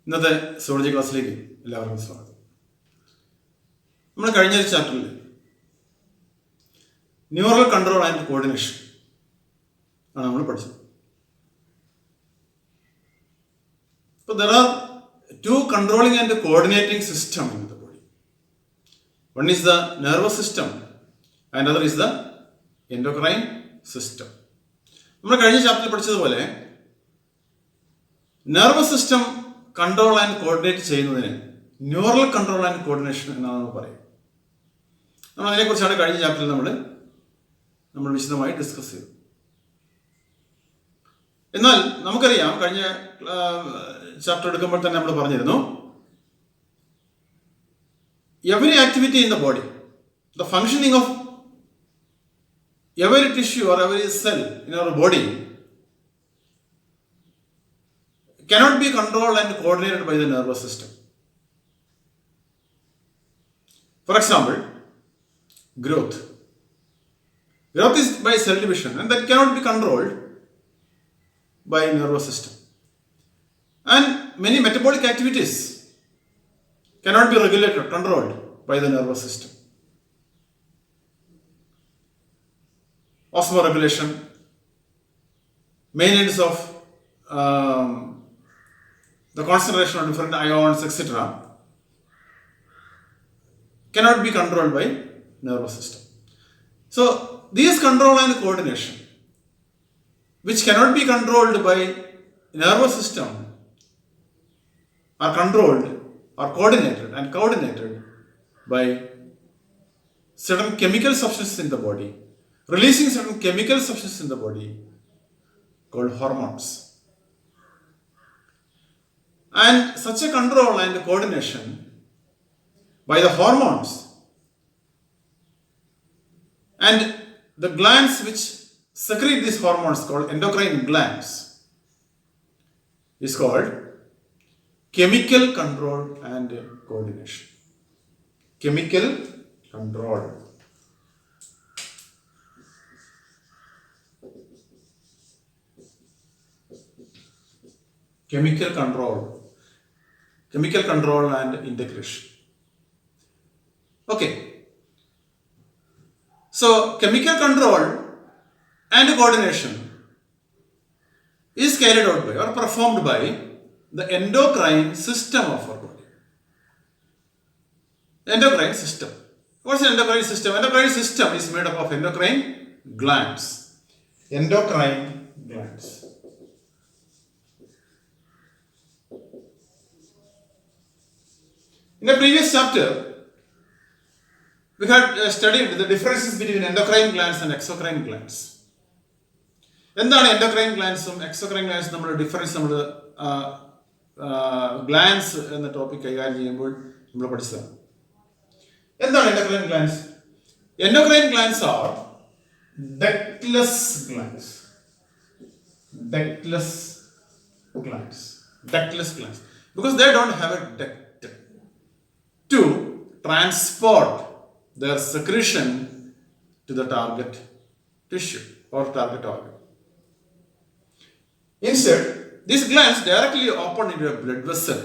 ഇന്നത്തെ സോളജി ക്ലാസ്സിലേക്ക് എല്ലാവർക്കും സ്വാഗതം. നമ്മൾ കഴിഞ്ഞ ഒരു ചാപ്റ്ററിൽ ന്യൂറൽ കൺട്രോൾ ആൻഡ് കോർഡിനേഷൻ ആണ് നമ്മൾ പഠിച്ചത്. So there are two controlling and coordinating systems in the body. One is the nervous system and other is the endocrine system. നമ്മൾ കഴിഞ്ഞ ചാപ്റ്ററിൽ പഠിച്ചതുപോലെ nervous system control and coordinate ചെയ്യുന്നതിന് neural control and coordination എന്നാണ് നമ്മൾ പറയുക. നമ്മൾ അതിനെക്കുറിച്ചാണ് കഴിഞ്ഞ ചാപ്റ്ററിൽ നമ്മൾ വിശദമായി ഡിസ്കസ് ചെയ്തത്. എന്നാൽ നമുക്കറിയാം, കഴിഞ്ഞ ചാപ്റ്റർ എടുക്കുമ്പോൾ തന്നെ നമ്മൾ പറഞ്ഞിരുന്നു, every activity in the body, the functioning of every tissue or every cell in our body cannot be controlled and coordinated by the nervous system. For example, growth is by cell division, and that cannot be controlled by nervous system. And many metabolic activities cannot be regulated, controlled by the nervous system. Osmoregulation, maintenance of the concentration of different ions, etc., cannot be controlled by nervous system. So these control and coordination, which cannot be controlled by nervous system, are controlled or coordinated by certain chemical substances in the body, releasing certain chemical substances in the body called hormones. And such a control and coordination by the hormones and the glands which secrete these hormones, called endocrine glands, is called chemical control and coordination. Chemical control. Chemical control and integration. Okay. So chemical control and coordination is carried out by or performed by the endocrine system of our body. Endocrine system. What's an endocrine system? Endocrine system is made up of endocrine glands. Endocrine glands. In the previous chapter, we had studied the differences between endocrine glands and exocrine glands. എന്താണ് endocrine glandsum exocrine glands നമ്മുടെ difference നമ്മൾ glance എന്ന topic കൈകാര്യം ചെയ്യുമ്പോൾ നമ്മൾ പഠിച്ചതാണ്. എന്താണ് endocrine glands? Endocrine glands are ductless glands. Ductless glands. Because they don't have a duct to transport their secretion to the target tissue or target organ. Instead, these glands directly open into a blood vessel,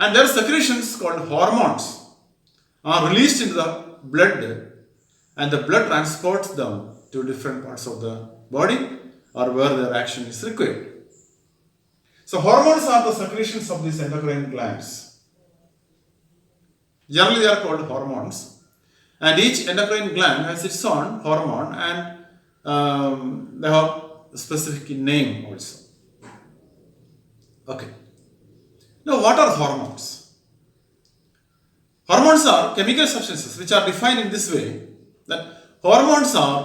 and their secretions, called hormones, are released into the blood, and the blood transports them to different parts of the body or where their action is required. So hormones are the secretions of these endocrine glands. Generally, they are called hormones, and each endocrine gland has its own hormone, and they have a specific name also. Okay. Now, what are hormones? Hormones are chemical substances which are defined in this way, that hormones are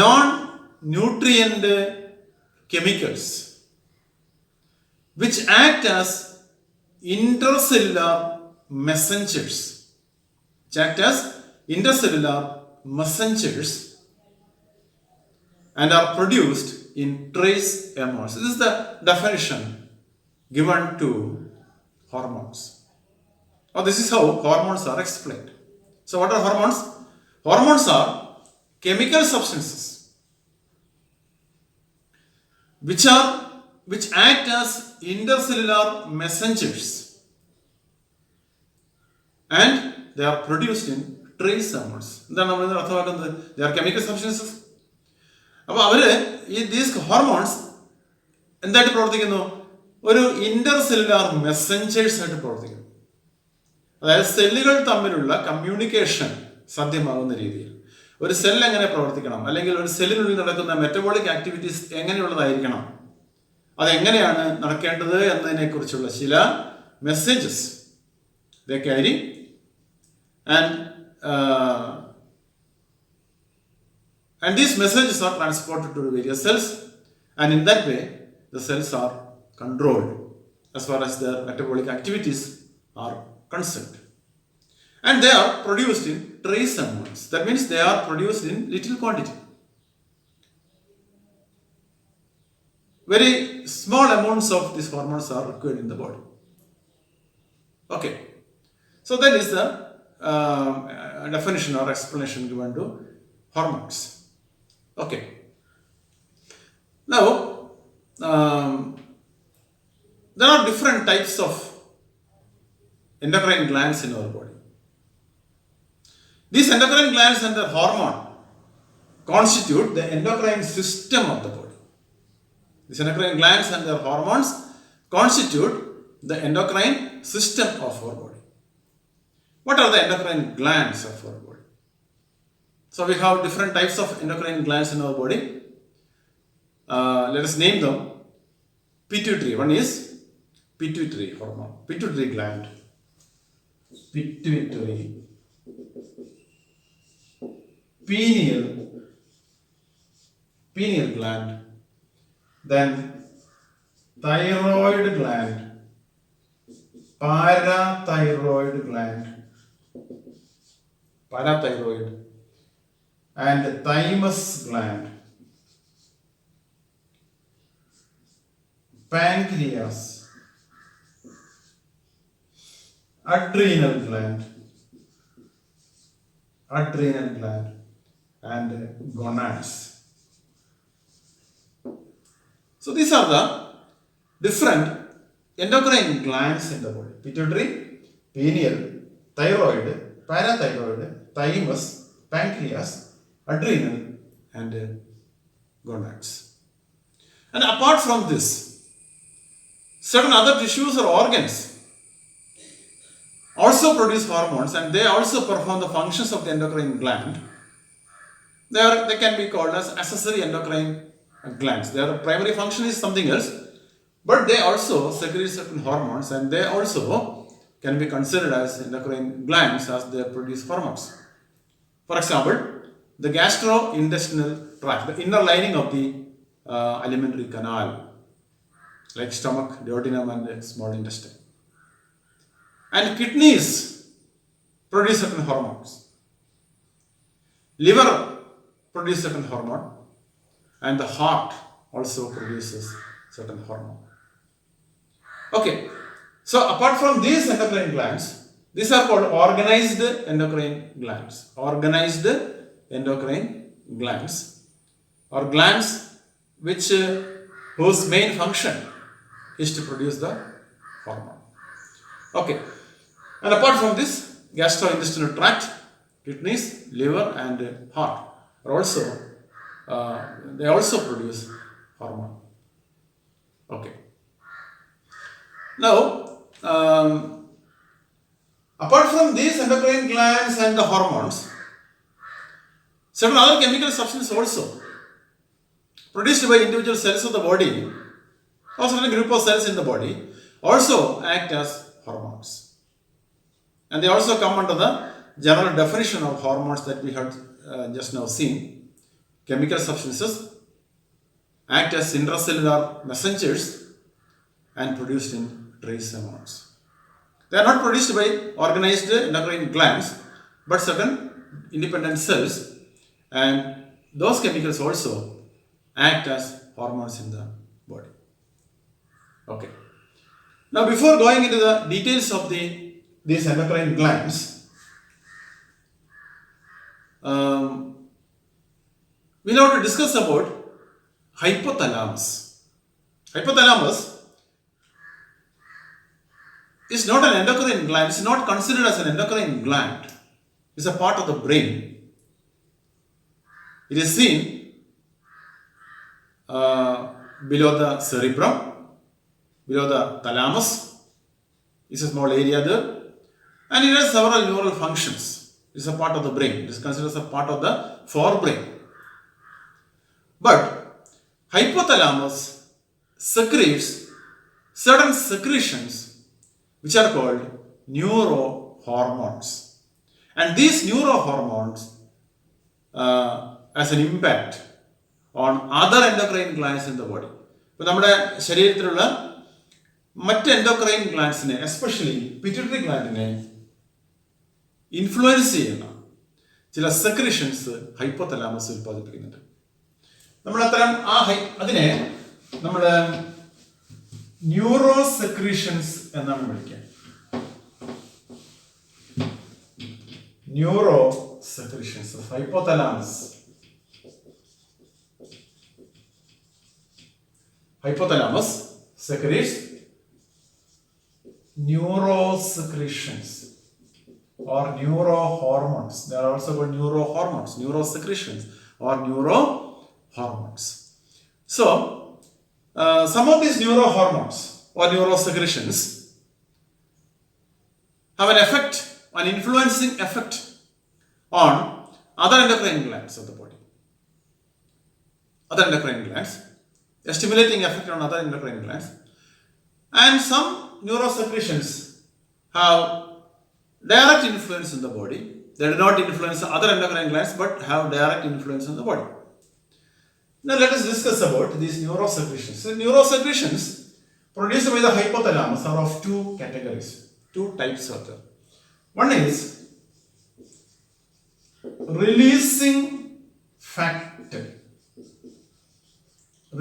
non-nutrient chemicals which act as intracellular messengers and are produced in trace amounts. This is the definition given to hormones. Or this is how hormones are explained. So what are hormones? Hormones are chemical substances which are which act as intercellular messengers, and they are produced in trace hormones. എന്താണ് നമ്മൾ ഇതിന് അർത്ഥമാക്കുന്നത്? They are chemical substances. അപ്പോൾ these hormones എന്തായിട്ട് പ്രവർത്തിക്കുന്നു? ഒരു intercellular messengers ആയിട്ട് പ്രവർത്തിക്കുന്നു. അതായത് സെല്ലുകൾ തമ്മിലുള്ള കമ്മ്യൂണിക്കേഷൻ സാധ്യമാകുന്ന രീതിയിൽ ഒരു സെൽ എങ്ങനെ പ്രവർത്തിക്കണം, അല്ലെങ്കിൽ ഒരു സെല്ലിനുള്ളിൽ നടക്കുന്ന മെറ്റബോളിക് ആക്ടിവിറ്റീസ് എങ്ങനെയുള്ളതായിരിക്കണം, അതെങ്ങനെയാണ് നടക്കേണ്ടത് എന്നതിനെ കുറിച്ചുള്ള ചില messages they carry, and these messages are transported to the various cells, and in that way the cells are controlled as far as their metabolic activities are concerned, and they are produced in trace amounts. That means they are produced in little quantity. Very small amounts of these hormones are required in the body. Okay, so that is the definition or explanation given to hormones. Okay, now there are different types of endocrine glands in our body. These endocrine glands and their hormone constitute the endocrine system of the body. These endocrine glands and their hormones constitute the endocrine system of our body. What are the endocrine glands of our body? So we have different types of endocrine glands in our body. Let us name them. Pituitary. One is pituitary hormone, pituitary gland. Pituitary. Pineal gland. Then thyroid gland, parathyroid gland, and thymus gland, pancreas, adrenal gland, and gonads. So these are the different endocrine glands in the body: pituitary, pineal, thyroid, parathyroid, thymus, pancreas, adrenal, and gonads. And apart from this, certain other tissues or organs also produce hormones, and they also perform the functions of the endocrine gland. They can be called as accessory endocrine glands. Their primary function is something else, but they also secrete certain hormones, and they also can be considered as endocrine glands as they produce hormones. For example, the gastrointestinal tract, the inner lining of the alimentary canal, like stomach, duodenum, and the small intestine. And kidneys produce certain hormones. Liver produces certain hormone, and the heart also produces certain hormone. Okay, so apart from these endocrine glands, these are called organized endocrine glands. Organized endocrine glands, or glands which whose main function is to produce the hormone. Okay, and apart from this, gastrointestinal tract, kidneys, liver, and heart are also they also produce hormone. Okay. Now, apart from these endocrine glands and the hormones, certain other chemical substances also produced by individual cells of the body, or certain group of cells in the body, also act as hormones. And they also come under the general definition of hormones that we had just now seen. Chemical substances act as intracellular messengers and produced in trace amounts. They are not produced by organized endocrine glands, but certain independent cells, and those chemicals also act as hormones in the body. Okay. Now, before going into the details of these endocrine glands, we'll have to discuss about hypothalamus. Hypothalamus is not an endocrine gland. It's not considered as an endocrine gland. It's a part of the brain. It is seen below the cerebrum, below the thalamus. It's a small area there. And it has several neural functions. It's a part of the brain. It is considered as a part of the forebrain. But hypothalamus secretes certain secretions which are called neurohormones. And these neurohormones has an impact on other endocrine glands in the body. ഇപ്പോൾ നമ്മുടെ ശരീരത്തിലുള്ള മറ്റ് endocrine glandsനെ, especially pituitary glandനെ influence ചെയ്യുന്ന ചില secretions hypothalamus ഉൽപ്പാദിപ്പിക്കുന്നുണ്ട്. നമ്മൾ അത്തരം അതിനെ നമ്മൾ ന്യൂറോ സെക്രീഷൻസ് എന്നാണ് വിളിക്കുക. Neuro secretions of hypothalamus. Hypothalamus secretes neurosecretions or neurohormones. They are also called neurohormones, neurosecretions or neurohormones. So, some of these neurohormones or neurosecretions have an effect, an influencing effect on other endocrine glands of the body. Other endocrine glands. A stimulating effect on other endocrine glands. And some neurosecretions have direct influence in the body. They do not influence other endocrine glands but have direct influence on the body. Now let us discuss about these neurosecretions. So neurosecretions produced by the hypothalamus are of two categories, two types of them. One is releasing factor.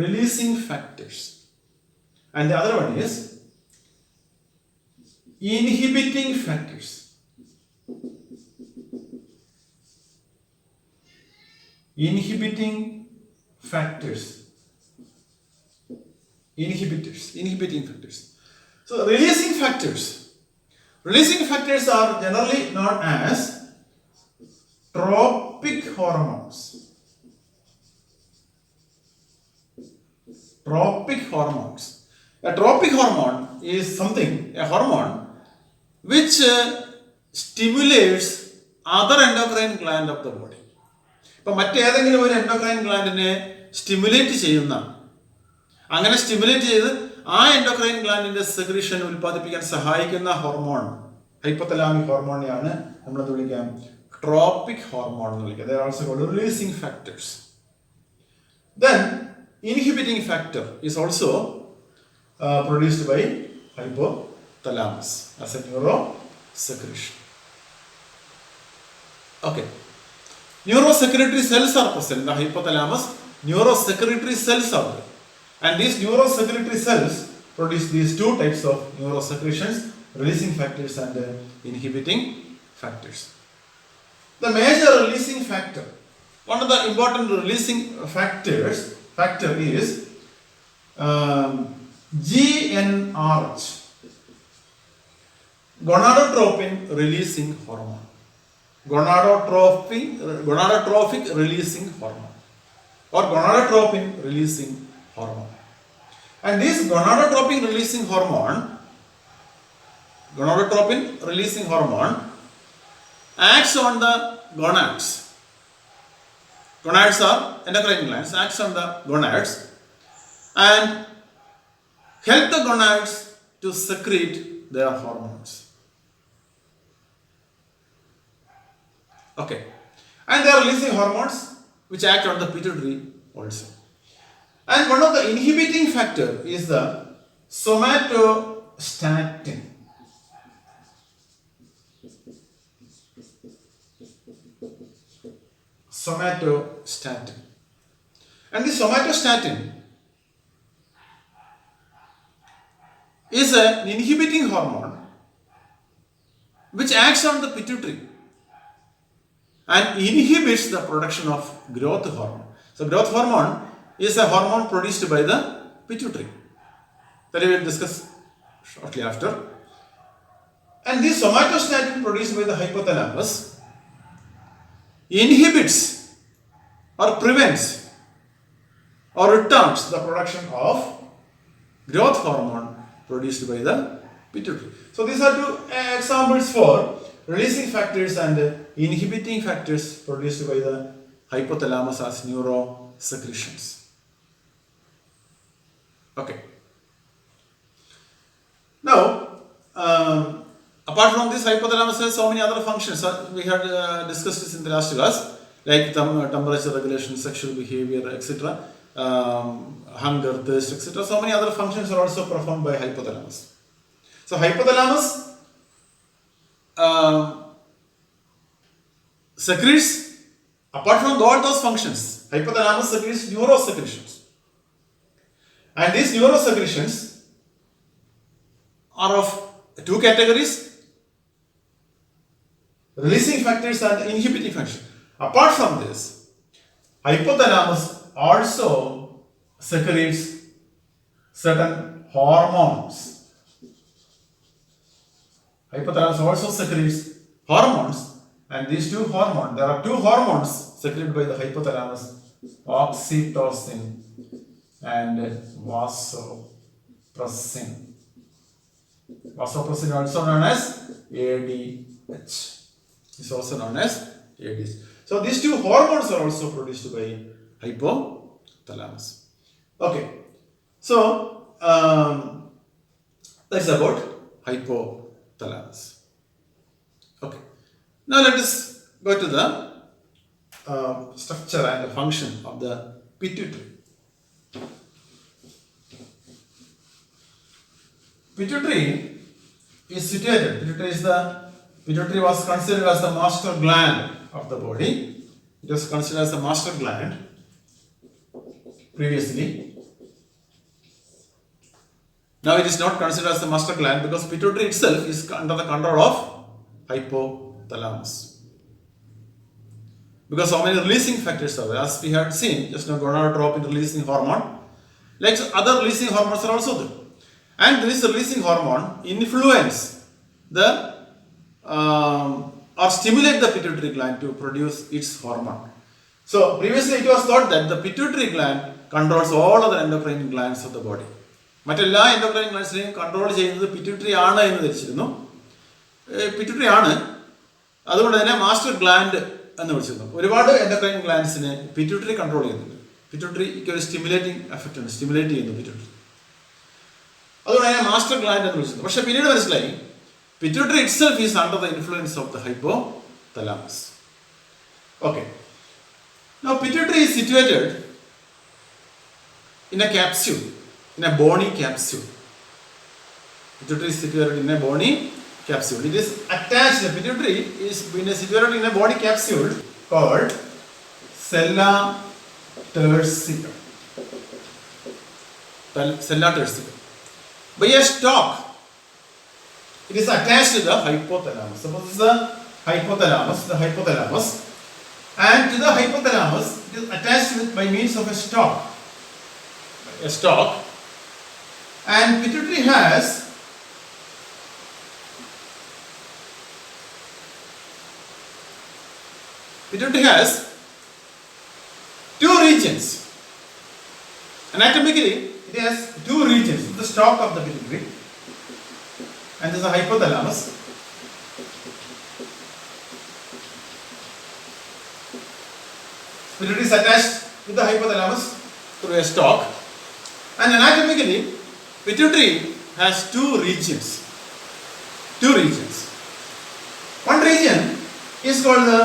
Releasing factors, and the other one is inhibiting factors. Inhibiting factors. Inhibiting factors. So releasing factors. Releasing factors are generally known as tropic hormones. Tropic hormones. A tropic hormone is a hormone which stimulates other endocrine gland of the body. ഇപ്പോൾ മറ്റേതെങ്കിലും ഒരു endocrine ഗ്ലാൻഡിനെ stimulate ചെയ്യുന്ന, അങ്ങനെ stimulate ചെയ്ത് ആ endocrine ഗ്ലാൻഡിന്റെ secretion ഉൽപ്പാദിപ്പിക്കാൻ സഹായിക്കുന്ന hormone, hypothalamic ഹോർമോണെയാണ് നമ്മളത് വിളിക്കാം ട്രോപ്പിക് ഹോർമോൺ എന്ന് വിളിക്കുക. They are also called releasing factors. Then inhibiting factor is also produced by hypothalamus as a neurosecretion. Okay. Neurosecretory cells are present in the hypothalamus. Neurosecretory cells are there. And these neurosecretory cells produce these two types of neurosecretions, releasing factors and inhibiting factors. The major releasing factor, one of the important releasing factor is GnRH, gonadotropin releasing hormone. Gonadotrophic releasing hormone or gonadotropin releasing hormone. And this gonadotropin releasing hormone acts on the gonads. Gonads are endocrine glands, acts on the gonads and help the gonads to secrete their hormones. Okay. And they are releasing hormones which act on the pituitary also. And one of the inhibiting factor is the somatostatin. Somatostatin. And the somatostatin is an inhibiting hormone which acts on the pituitary and inhibits the production of growth hormone. So growth hormone is a hormone produced by the pituitary. that we will discuss shortly after. And this somatostatin produced by the hypothalamus inhibits or prevents or retards the production of growth hormone produced by the pituitary. So these are two examples for releasing factors and inhibiting factors produced by the hypothalamus as neurosecretions. Okay. Now, apart from this, hypothalamus has so many other functions. We had discussed this in the last class, like temperature regulation, sexual behavior, etc., hunger, thirst, etc. So many other functions are also performed by hypothalamus. So hypothalamus secretes, apart from all those functions, hypothalamus secretes neurosecretions. And these neurosecretions are of two categories: releasing factors and inhibiting factors. Apart from this, hypothalamus also secretes certain hormones. Hypothalamus also secretes hormones, and these two hormones, there are two hormones secreted by the hypothalamus: oxytocin and vasopressin. Vasopressin, also known as ADH, is also known as ADH. So these two hormones are also produced by hypothalamus. Okay, so that's about hypothalamus. Okay, now let us go to the structure and the function of the pituitary. Pituitary is situated. Pituitary was considered as the master gland of the body. It was considered as the master gland previously. Now it is not considered as the master gland because pituitary itself is under the control of hypothalamus. Because so many releasing factors are there. As we had seen, just now gonadotropin releasing hormone, like other releasing hormones are also there. And this releasing hormone influence the or stimulate the pituitary gland to produce its hormone. So previously it was thought that the pituitary gland controls all other endocrine glands of the body. മറ്റെല്ലാ endocrine ഗ്ലാൻഡ്സിനെയും control ചെയ്യുന്നത് pituitary ആണ് എന്ന് ധരിച്ചിരുന്നു. Pituitary ആണ്, അതുകൊണ്ട് തന്നെ master gland എന്ന് വിളിച്ചിരുന്നു. ഒരുപാട് എൻഡോക്രൈൻ ഗ്ലാൻഡ്സിനെ പിറ്റ്യൂട്ടറി കൺട്രോൾ ചെയ്യുന്നുണ്ട്. പിറ്റ്യൂട്ടറിക്ക് ഒരു സ്റ്റിമുലേറ്റിംഗ് എഫക്റ്റ് ഉണ്ട്, സ്റ്റിമുലേറ്റ് ചെയ്യുന്നു പിറ്റ്യൂട്ടറി. അതുകൊണ്ട് തന്നെ മാസ്റ്റർ ഗ്ലാൻഡ് എന്ന് വിളിച്ചത്. പക്ഷെ പിന്നീട് മനസ്സിലായി pituitary itself is under the influence of the hypothalamus. Okay. Now pituitary is situated in a capsule, in a bony capsule. Pituitary is situated in a bony capsule. It is attached, the pituitary is situated in a bony capsule called sella tursicum. Sella tursicum. By a stalk, it is attached to the hypothalamus. Suppose this is the hypothalamus, and to the hypothalamus it is attached by means of a stalk. And pituitary has two regions. Anatomically, it has two regions. The stalk of the pituitary, and this is the hypothalamus. Pituitary is attached with the hypothalamus through a stalk, and anatomically, pituitary has two regions. One region is called the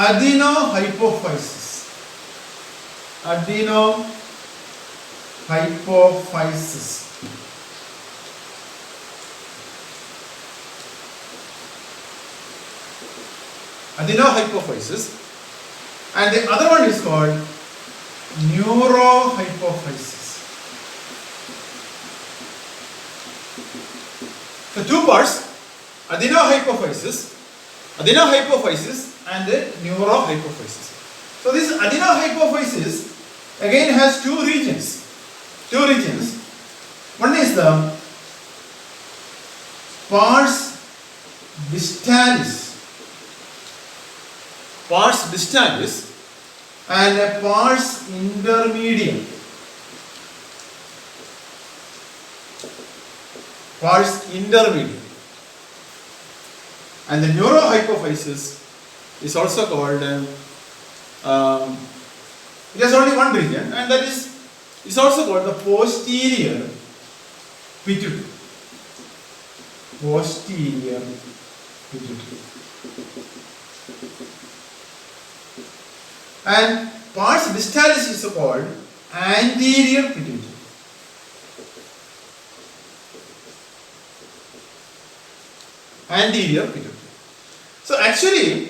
adenohypophysis. Adenohypophysis, and the other one is called neurohypophysis. So two parts, adenohypophysis and neurohypophysis. So this adenohypophysis again has two regions. One is the pars distalis, and a pars intermedium. And the neurohypophysis is also called, it has only one region, and that is also called the posterior pituitary. And pars distalis is called anterior pituitary. So actually,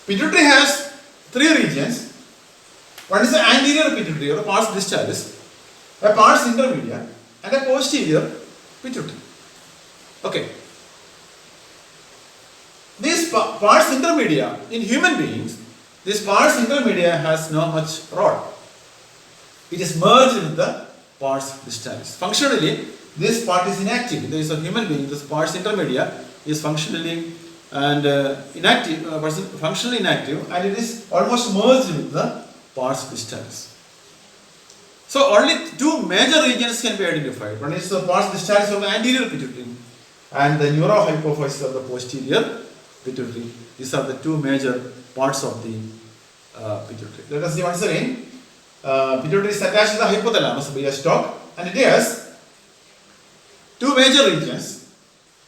pituitary has three regions. One is the anterior pituitary or pars distalis, a pars intermedia, and a posterior pituitary. Okay. This pars intermedia in human beings, this pars intermedia has no much role. It is merged with the pars distalis. Functionally, this part is inactive. In the case of human being, this pars intermedia is functionally inactive, and it is almost merged with the pars distalis. So only two major regions can be identified. One is the pars distalis of the anterior pituitary and the neurohypophysis of the posterior pituitary. These are the two major parts of the pituitary. Let us see once again. Pituitary is attached to the hypothalamus by a stalk, and it has two major regions.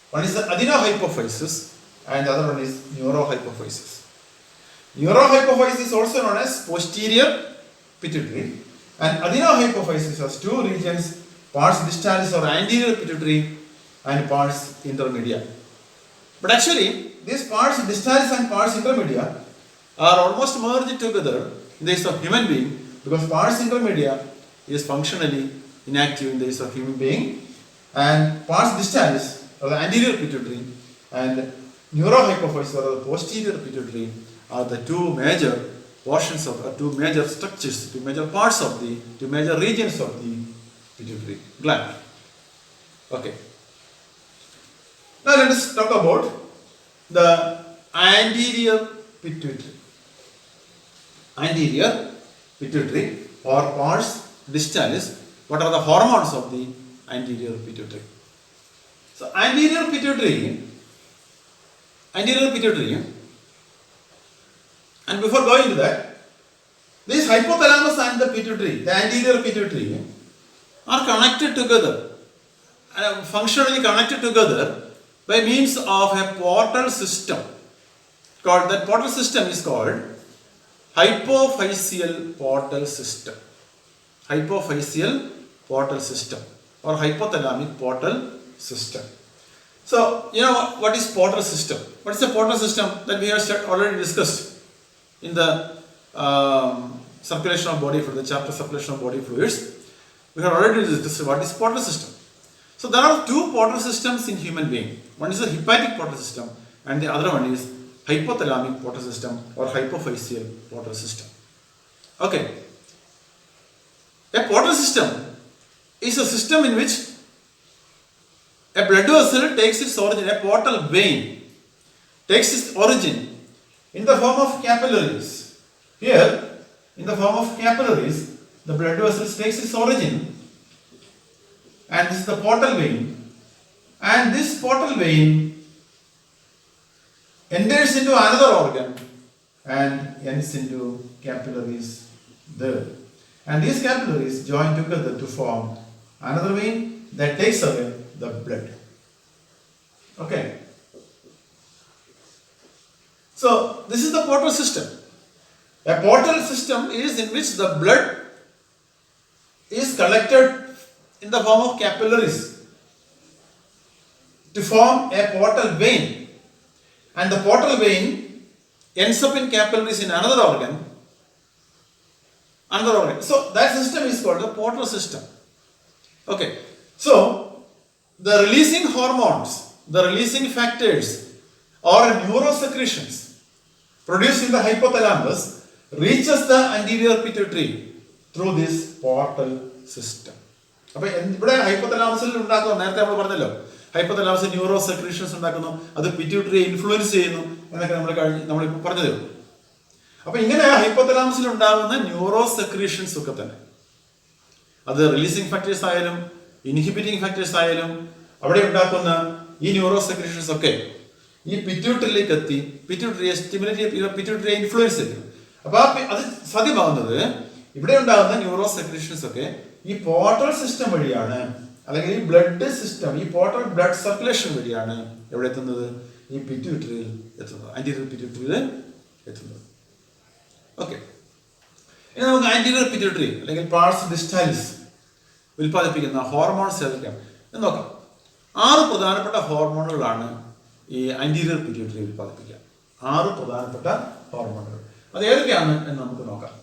One is the adenohypophysis and the other one is neurohypophysis. Neurohypophysis is also known as posterior pituitary, and adenohypophysis has two regions, pars distalis or anterior pituitary and pars intermedia. But actually, these pars distalis and pars intermedia are almost merged together in the case of human being, because pars intermedia is functionally inactive in the case of human being, and pars distalis or the anterior pituitary and neurohypophysis or the posterior pituitary are the two major portions of, two major structures, two major parts of the, two major regions of the pituitary gland. Okay. Now let us talk about the anterior pituitary. Anterior pituitary or pars distalis. What are the hormones of the anterior pituitary? So anterior pituitary, and before going to that, this hypothalamus and the pituitary, the anterior pituitary, are connected together, functionally connected together by means of a portal system. That portal system is called hypophyseal portal system. Hypophyseal portal system or hypothalamic portal system. So, you know what is portal system? What is the portal system that we have already discussed in the circulation of body fluids, the chapter circulation of body fluids? We have already discussed what is portal system. So there are two portal systems in human being. One is the hepatic portal system and the other one is hypothalamic portal system or hypophyseal portal system. Okay. A portal system is a system in which a blood vessel takes its origin, a portal vein takes its origin in the form of capillaries. Here, in the form of capillaries, the blood vessel takes its origin, and this is the portal vein, and this portal vein enters into another organ and ends into capillaries there. And these capillaries join together to form another vein that takes away the blood. Okay. So this is the portal system. A portal system is in which the blood is collected in the form of capillaries to form a portal vein, and the portal vein ends up in capillaries in another organ. So that system is called the portal system. Okay. So the releasing hormones, the releasing factors or neurosecretions produced in the hypothalamus reaches the anterior pituitary through this portal system. അപ്പൊ ഇവിടെ ഹൈപ്പോതലാമസിൽ ഉണ്ടാക്കുന്ന, നേരത്തെ നമ്മൾ പറഞ്ഞല്ലോ, hypothalamus neuro secretions ഉണ്ടാക്കുന്നു, അത് പിറ്റ്യൂട്ടറിയെ influence ചെയ്യുന്നു എന്നൊക്കെ നമ്മളിപ്പോൾ പറഞ്ഞതേ ഉള്ളൂ. അപ്പൊ ഇങ്ങനെ ഹൈപ്പോതലാമസിൽ ഉണ്ടാകുന്ന ന്യൂറോ സെക്രീഷൻസ് ഒക്കെ തന്നെ, അത് റിലീസിങ് ഫാക്ടേഴ്സ് ആയാലും ഇൻഹിബിറ്റിംഗ് ഫാക്ടേഴ്സ് ആയാലും, അവിടെ ഉണ്ടാക്കുന്ന ഈ ന്യൂറോ സെക്രീഷൻസ് ഒക്കെ ഈ പിറ്റ്യൂട്ടറിയിലേക്ക് എത്തി പിറ്റ്യൂട്ടറിയെ സ്റ്റിമുലേറ്റ് ചെയ്ത് പിറ്റ്യൂട്ടറിയെ ഇൻഫ്ലുവൻസ് ചെയ്യും. അപ്പൊ അത് സാധ്യമാകുന്നത് ഇവിടെ ഉണ്ടാകുന്ന ന്യൂറോ സെക്രീഷൻസ് ഒക്കെ ഈ പോർട്ടൽ സിസ്റ്റം വഴിയാണ്, അല്ലെങ്കിൽ ഈ ബ്ലഡ് സിസ്റ്റം, ഈ പോർട്ടൽ ബ്ലഡ് സർക്കുലേഷൻ വഴിയാണ് എവിടെ എത്തുന്നത്? ഈ പിറ്റ്യൂട്ടറിയിൽ എത്തുന്നത്, ആന്റീരിയർ പിറ്റ്യൂട്ടറിയിൽ എത്തുന്നത്. ഓക്കെ, ഇനി നമുക്ക് ആന്റീരിയർ പിറ്റ്യൂട്ടറി അല്ലെങ്കിൽ പാർസ് ഡിസ്റ്റാലിസ് ഉൽപ്പാദിപ്പിക്കുന്ന ഹോർമോൺസ് ഏതൊക്കെയാണ് എന്ന് നോക്കാം. 6 പ്രധാനപ്പെട്ട ഹോർമോണുകളാണ് ഈ ആന്റീരിയർ പിറ്റ്യൂട്ടറി ഉൽപ്പാദിപ്പിക്കുക. 6 പ്രധാനപ്പെട്ട ഹോർമോണുകൾ. അത് ഏതൊക്കെയാണ് എന്ന് നമുക്ക് നോക്കാം.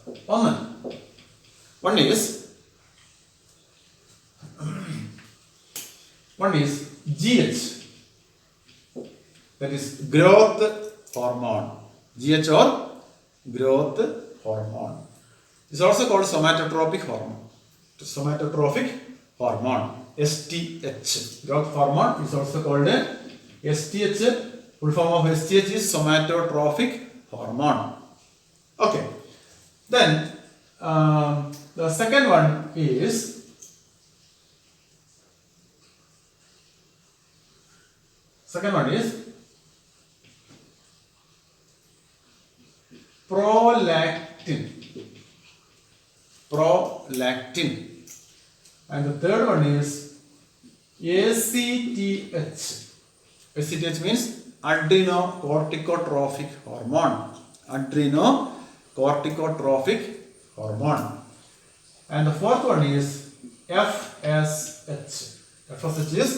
One is GH, that is growth hormone. GH or growth hormone is also called somatotropic hormone. Somatotropic hormone, STH. Growth hormone is also called STH. Full form of STH is somatotropic hormone. Okay. Then the second one is prolactin. And the third one is ACTH. ACTH means adrenocorticotropic hormone. And the fourth one is FSH. FSH is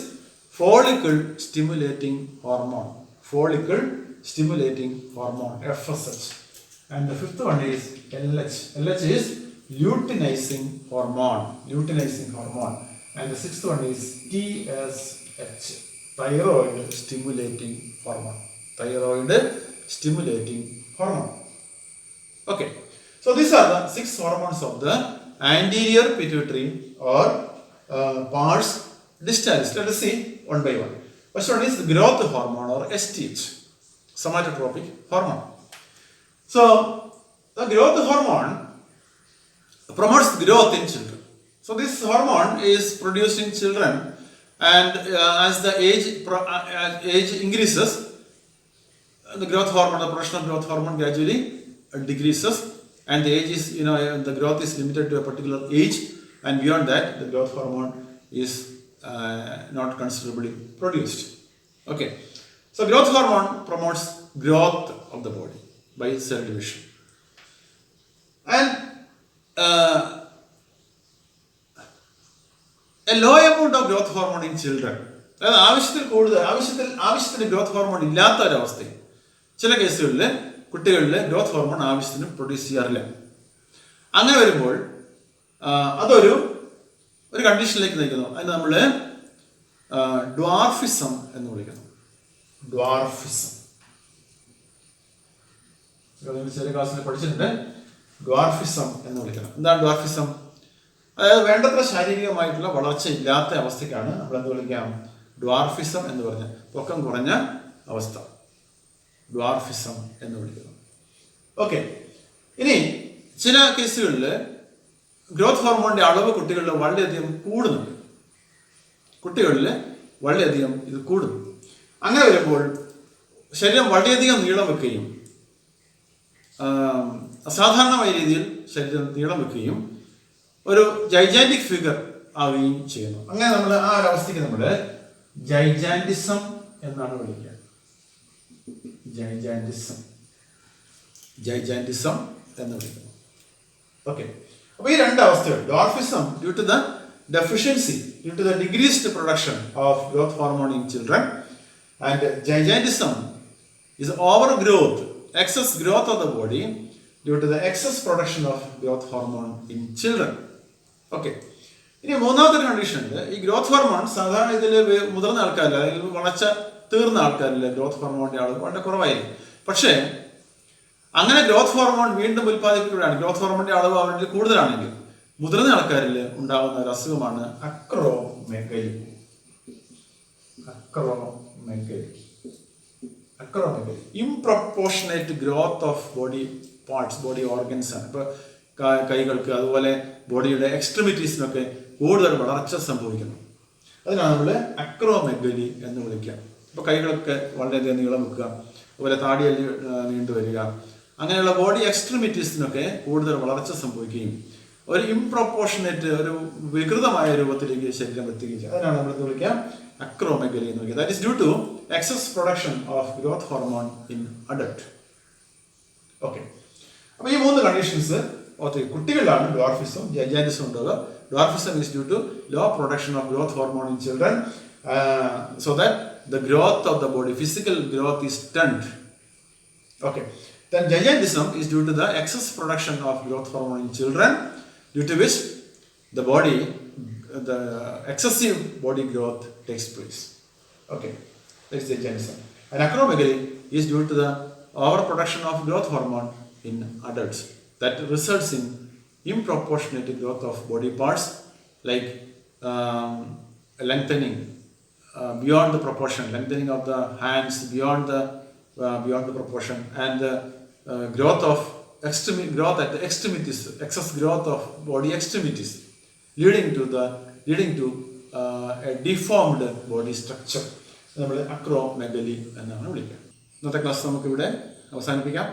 follicle stimulating hormone. FSH. And the fifth one is LH. LH is luteinizing hormone. And the sixth one is TSH. Thyroid stimulating hormone. Okay. So these are the 6 hormones of the anterior pituitary or pars distalis. Let us see one by one. First one is the growth hormone or STH, somatotropic hormone. So the growth hormone promotes growth in children. So this hormone is produced in children, and as the age increases, the growth hormone, the production of growth hormone gradually decreases, and the age is, the growth is limited to a particular age, and beyond that the growth hormone is not considerably produced. Okay, so growth hormone promotes growth of the body by cell division, and a low amount of growth hormone in children, അതായത് ആവശ്യത്തിന് growth hormone ഇല്ലാത്ത ഒരവസ്ഥയിൽ ചില കേസുകളിൽ കുട്ടികളിൽ growth hormone ആവശ്യത്തിന് produce ചെയ്യാറില്ല. അങ്ങനെ വരുമ്പോൾ അതൊരു കണ്ടീഷനിലേക്ക് നയിക്കുന്നു. അതിന് നമ്മൾ ഡ്വാർഫിസം എന്ന് വിളിക്കുന്നു. ചെറിയ ക്ലാസ്സിൽ പഠിച്ചിട്ടുണ്ട്. ഡ്വാർഫിസം എന്ന് വിളിക്കണം. എന്താണ് ഡ്വാർഫിസം? അതായത് വേണ്ടത്ര ശാരീരികമായിട്ടുള്ള വളർച്ച ഇല്ലാത്ത അവസ്ഥയ്ക്കാണ് നമ്മൾ എന്ത് വിളിക്കാം? ഡ്വാർഫിസം എന്ന് പറഞ്ഞ പൊക്കം കുറഞ്ഞ അവസ്ഥ, ഡ്വാർഫിസം എന്ന് വിളിക്കുന്നു. ഓക്കെ, ഇനി ചില കേസുകളിൽ ഗ്രോത്ത് ഹോർമോണിന്റെ അളവ് കുട്ടികളിൽ വളരെയധികം കൂടുന്നുണ്ട്. ഇത് കൂടുന്നു. അങ്ങനെ വരുമ്പോൾ ശരീരം വളരെയധികം നീളം വെക്കുകയും അസാധാരണമായ രീതിയിൽ ശരീരം നീളം വെക്കുകയും ഒരു ജൈജാന്റിക് ഫിഗർ ആവുകയും ചെയ്യുന്നു. അങ്ങനെ നമ്മൾ ആ ഒരവസ്ഥയ്ക്ക് നമ്മൾ ജൈജാന്റിസം എന്നാണ് വിളിക്കുക. ജൈജാന്റിസം എന്ന് വിളിക്കുന്നു. ഓക്കെ, അപ്പോൾ ഈ 2 അവസ്ഥകൾ, dwarfism due to the deficiency, due to the decreased production of growth hormone in children, and gigantism is overgrowth, excess growth of the body due to the excess production of growth hormone in children. Okay, ഇനി മൂന്നാമത്തെ കണ്ടീഷനിൽ ഈ growth hormone സാധാരണ ഇതിൽ മുതിർന്ന ആൾക്കാരിൽ, അല്ലെങ്കിൽ വളർച്ച തീർന്ന ആൾക്കാരിൽ ഗ്രോത്ത് ഹോർമോണിന്റെ അളവ് വളരെ കുറവായിരിക്കും. പക്ഷേ അങ്ങനെ ഗ്രോത്ത് ഹോർമോൺ വീണ്ടും ഉൽപ്പാദിപ്പിക്കുകയാണ്, ഗ്രോത്ത് ഹോർമോണിന്റെ അളവ് അവരിൽ കൂടുതലാണെങ്കിൽ മുതിർന്ന ആൾക്കാരിൽ ഉണ്ടാകുന്ന ഒരു അസുഖമാണ് acromegaly. Improportionate growth of body parts, body organs ആണ്. ഇപ്പോൾ കൈകൾക്ക് അതുപോലെ ബോഡിയുടെ എക്സ്ട്രിമിറ്റീസിനൊക്കെ കൂടുതൽ വളർച്ച സംഭവിക്കുന്നു. അതിനാണ് നമ്മൾ അക്രോമെഗലി എന്ന് വിളിക്കുക. ഇപ്പോൾ കൈകളൊക്കെ വളരെയധികം നീളം വെക്കുക, അതുപോലെ താടിയല് നീണ്ടു വരിക, അങ്ങനെയുള്ള ബോഡി എക്സ്ട്രിമിറ്റീസിനൊക്കെ കൂടുതൽ വളർച്ച സംഭവിക്കുകയും ഒരു ഇംപ്രൊപ്പോർഷനേറ്റ്, ഒരു വികൃതമായ രൂപത്തിലേക്ക് ശരീരം എത്തുകയും ചെയ്യും. അതിനാണ് നമ്മൾ വിളിക്കുക അക്രോമെഗലി എന്ന് വിളിക്കുക. That is due to excess production of growth hormone in adult. Okay, അപ്പോൾ ഈ 3 കണ്ടീഷൻസ് കുട്ടികളിലാണ് ഡ്വാർഫിസം, ജൈജാൻറ്റിസം ഉണ്ടാവുക. Dwarfism is due to low production of growth hormone in children, so that the growth of the body, physical growth is stunted. Okay. Then gigantism is due to the excess production of growth hormone in children, due to which the excessive body growth takes place. Okay, that's gigantism. And acromegaly is due to the overproduction of growth hormone in adults that results in improportionate growth of body parts, like lengthening beyond the proportion, lengthening of the hands beyond the proportion, and the growth at the extremities, excess growth of body extremities, leading to a deformed body structure. നമ്മൾ acromegaly എന്നാണ് വിളിക്കുക. ഇന്നത്തെ class നമുക്ക് ഇവിടെ അവസാനിപ്പിക്കാം.